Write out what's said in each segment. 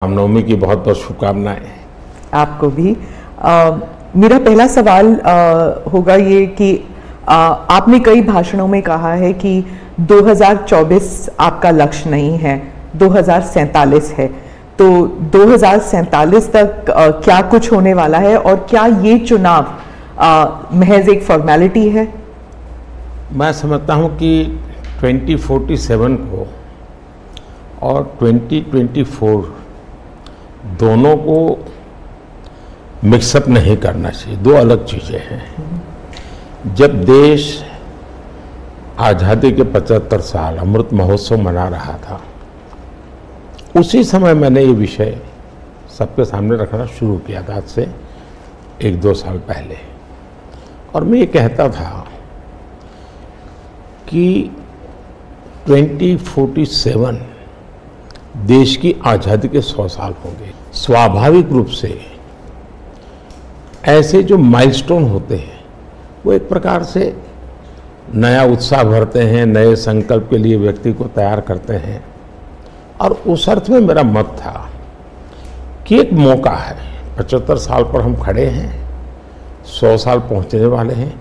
रामनवमी की बहुत बहुत शुभकामनाएं। आपको भी। मेरा पहला सवाल होगा ये कि आपने कई भाषणों में कहा है कि 2024 आपका लक्ष्य नहीं है, 2047 है। तो 2047 तक क्या कुछ होने वाला है और क्या ये चुनाव महज एक फॉर्मेलिटी है? मैं समझता हूं कि 2047 को और 2024 दोनों को मिक्सअप नहीं करना चाहिए, दो अलग चीज़ें हैं। जब देश आज़ादी के 75 साल अमृत महोत्सव मना रहा था, उसी समय मैंने ये विषय सबके सामने रखना शुरू किया था, आज से 1-2 साल पहले। और मैं ये कहता था कि 2047 देश की आज़ादी के 100 साल होंगे। स्वाभाविक रूप से ऐसे जो माइलस्टोन होते हैं वो एक प्रकार से नया उत्साह भरते हैं, नए संकल्प के लिए व्यक्ति को तैयार करते हैं। और उस अर्थ में मेरा मत था कि एक मौका है, 75 साल पर हम खड़े हैं, 100 साल पहुंचने वाले हैं,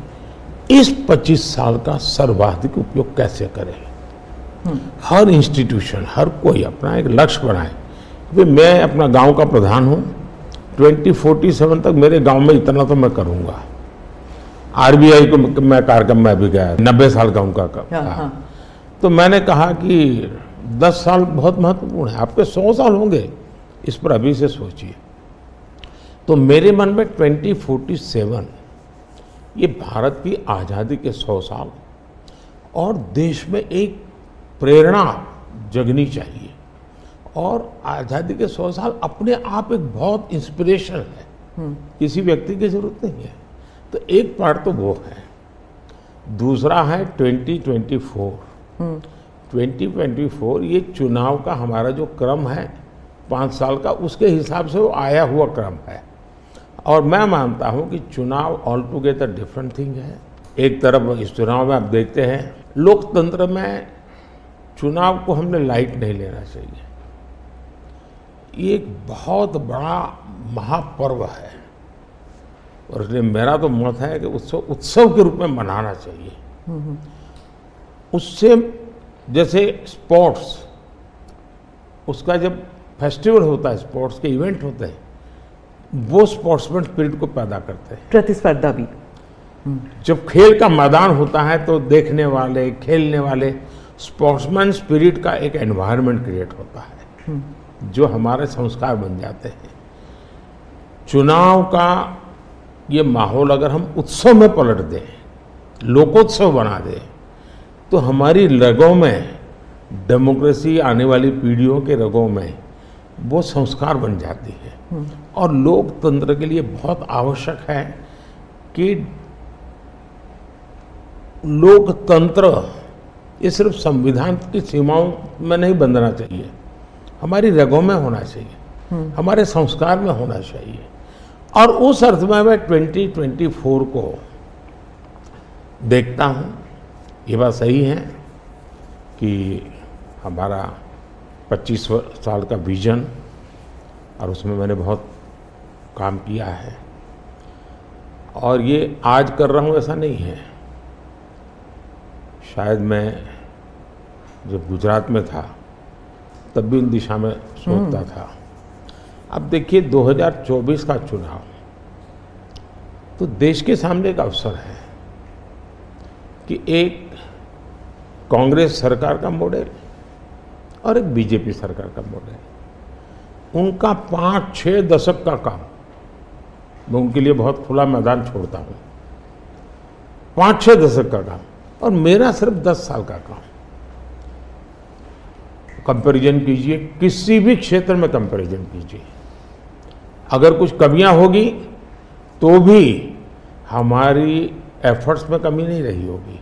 इस 25 साल का सर्वाधिक उपयोग कैसे करें। हर इंस्टीट्यूशन, हर कोई अपना एक लक्ष्य बनाए कि मैं अपना गांव का प्रधान हूं, 2047 तक मेरे गांव में इतना तो मैं करूंगा। आरबीआई को मैं कार्यक्रम में भी गया, 90 साल का उनका कहा। तो मैंने कहा कि 10 साल बहुत महत्वपूर्ण है, आपके 100 साल होंगे, इस पर अभी से सोचिए। तो मेरे मन में 2047 ये भारत की आज़ादी के 100 साल और देश में एक प्रेरणा जगनी चाहिए। और आज़ादी के 100 साल अपने आप एक बहुत इंस्पिरेशन है, किसी व्यक्ति की जरूरत नहीं है। तो एक पार्ट तो वो है, दूसरा है 2024। 2024 ये चुनाव का हमारा जो क्रम है 5 साल का, उसके हिसाब से वो आया हुआ क्रम है। और मैं मानता हूँ कि चुनाव ऑल टुगेदर डिफरेंट थिंग है। एक तरफ इस चुनाव में आप देखते हैं, लोकतंत्र में चुनाव को हमने लाइट नहीं लेना चाहिए। ये एक बहुत बड़ा महापर्व है और इसलिए मेरा तो मत है कि उत्सव के रूप में मनाना चाहिए। उससे जैसे स्पोर्ट्स, उसका जब फेस्टिवल होता है, स्पोर्ट्स के इवेंट होते हैं, वो स्पोर्ट्समैन स्पिरिट को पैदा करते हैं, प्रतिस्पर्धा भी। जब खेल का मैदान होता है तो देखने वाले, खेलने वाले, स्पोर्ट्समैन स्पिरिट का एक एनवायरनमेंट क्रिएट होता है जो हमारे संस्कार बन जाते हैं। चुनाव का ये माहौल अगर हम उत्सव में पलट दें, लोकोत्सव बना दें, तो हमारी रगों में, डेमोक्रेसी आने वाली पीढ़ियों के रगों में वो संस्कार बन जाती है। और लोकतंत्र के लिए बहुत आवश्यक है कि लोकतंत्र ये सिर्फ संविधान की सीमाओं में नहीं बंधना चाहिए, हमारी रगों में होना चाहिए, हमारे संस्कार में होना चाहिए। और उस अर्थ में मैं 2024 को देखता हूँ। ये बात सही है कि हमारा 25 साल का विजन, और उसमें मैंने बहुत काम किया है। और ये आज कर रहा हूँ ऐसा नहीं है, शायद मैं जब गुजरात में था तब भी उन दिशा में सोचता था। अब देखिए 2024 का चुनाव तो देश के सामने एक अवसर है कि एक कांग्रेस सरकार का मॉडल और एक बीजेपी सरकार का मॉडल, उनका 5-6 दशक का काम, मैं उनके लिए बहुत खुला मैदान छोड़ता हूँ, 5-6 दशक का काम, और मेरा सिर्फ 10 साल का काम। कंपैरिजन कीजिए, किसी भी क्षेत्र में कंपैरिजन कीजिए, अगर कुछ कमियां होगी तो भी हमारी एफर्ट्स में कमी नहीं रही होगी।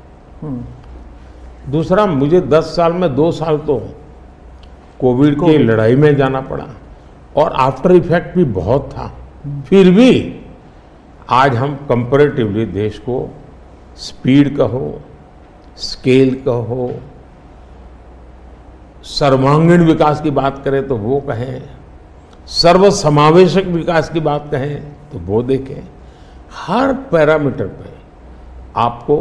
दूसरा, मुझे 10 साल में 2 साल तो कोविड की लड़ाई में जाना पड़ा और आफ्टर इफेक्ट भी बहुत था। फिर भी आज हम कंपैरेटिवली देश को स्पीड कहो, स्केल कहो, सर्वांगीण विकास की बात करें तो वो कहें, सर्वसमावेशक विकास की बात कहें तो वो देखें। हर पैरामीटर पे आपको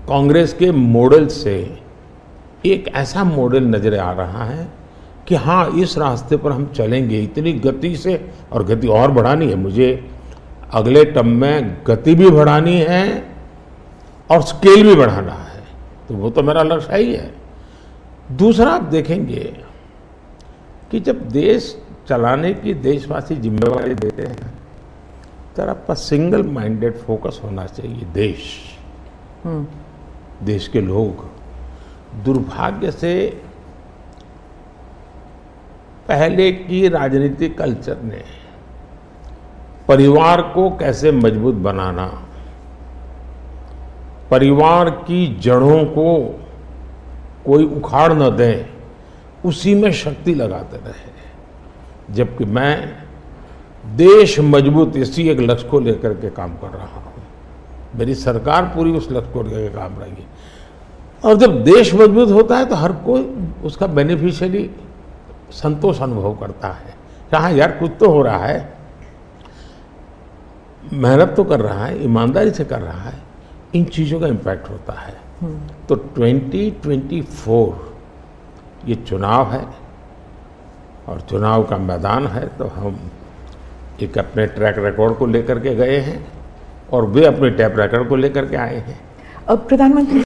कांग्रेस के मॉडल से एक ऐसा मॉडल नजर आ रहा है कि हाँ, इस रास्ते पर हम चलेंगे इतनी गति से, और गति और बढ़ानी है मुझे। अगले टर्म में गति भी बढ़ानी है और स्केल भी बढ़ाना है, तो वो तो मेरा लक्ष्य ही है। दूसरा, आप देखेंगे कि जब देश चलाने की देशवासी जिम्मेवारी देते हैं तो आपका सिंगल माइंडेड फोकस होना चाहिए। देश के लोग दुर्भाग्य से पहले की राजनीतिक कल्चर ने परिवार को कैसे मजबूत बनाना, परिवार की जड़ों को कोई उखाड़ न दे, उसी में शक्ति लगाते रहे। जबकि मैं देश मजबूत इसी एक लक्ष्य को लेकर के काम कर रहा हूं। मेरी सरकार पूरी उस लक्ष्य को लेकर काम रहेगी। और जब देश मजबूत होता है तो हर कोई उसका बेनिफिशियरी संतोष अनुभव करता है। हाँ यार, कुछ तो हो रहा है, मेहनत तो कर रहा है, ईमानदारी से कर रहा है, इन चीज़ों का इम्पैक्ट होता है। तो 2024 ये चुनाव है और चुनाव का मैदान है, तो हम एक अपने ट्रैक रिकॉर्ड को लेकर के गए हैं और वे अपने ट्रैक रिकॉर्ड को लेकर के आए हैं। अब प्रधानमंत्री